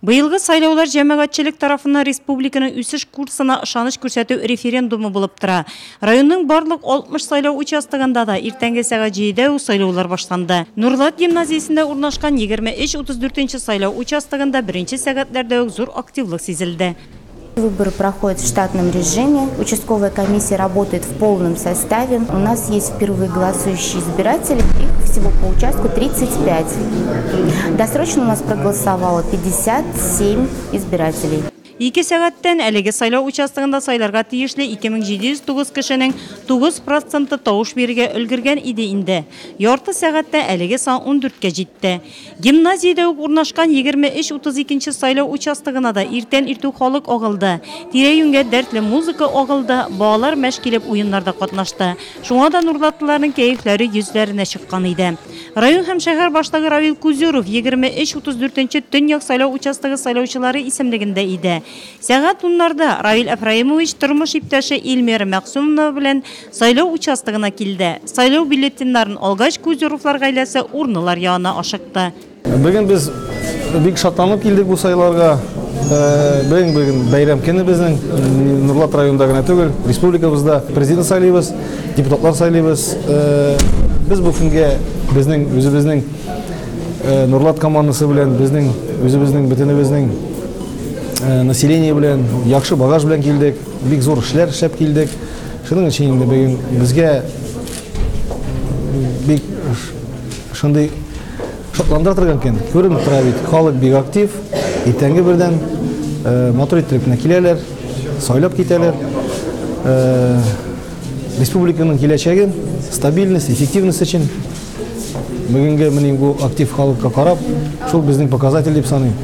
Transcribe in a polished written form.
Быйылгы сайлаулар җәмәгатьчелек тарафыннан республиканың үсеш курсына ышаныч күрсәтү референдумы булып тора. Районның барлык 60 сайлау участогында да иртәнге сәгать 7-дә үк сайлаулар башланды. Нурлат гимназиясендә урнашкан 23-34 сайлау участогында беренче сәгатьләрдә үк зур активлык сизелде. Выборы проходят в штатном режиме. Участковая комиссия работает в полном составе. У нас есть впервые голосующие избиратели. Их всего по участку 35. Досрочно у нас проголосовало 57 избирателей. 2 сәгатьтән әлеге сайлау участогында сайларга тиешле 2709 кешенең 9% тавыш бирергә өлгергән иде инде. Ярты сәгатьтә әлеге сан 14-кә җитте. Гимназиядә үк урнашкан 23-32 сайлау участогына да иртән иртү халык агылды. Тирә-юньгә дәртле музыка агылды, балалар мәш килеп уеннарда катнашты. Шуңа да нурлатлыларның кәефләре йөзләренә чыккан иде. Район һәм шәһәр башлыгы Равил Кузюров 23-34 төньяк сайлау участогы сайлаучылары исемлегендә иде. Сәгать 10-нарда Равил Ефраимович тормыш иптәше Илмира Мәксумова белән сайлау участогына килде. Сайлау бюллетеннарын алгач Кузюровлар гаиләсе урнылар янына ашыкты. Бүген без бик шатланып килдек бу сайларга. Бүген бәйрәм көне безнең Нурлат районында гына түгел, республикабызда президент сайлыйбыз, депутатлар сайлыйбыз. Без бу көнгә безнең үзебезнең Нурлат командасы белән безнең үзебезнең бөтенебезнең население белән яхшы багаж белән килдек, бик зур эшләр эшләп килдек. Шуның өчен инде бүген безгә бик шундый шатландыра торган икән. Күренеп тора бит, халык бик актив, иртәнге бердән мотор итеп киләләр, сайлап китәләр. Республиканың киләчәген, стабильность, эффективность өчен бүгенге менә бу актив халыкка карап, шул безнең показатель дип саныйм.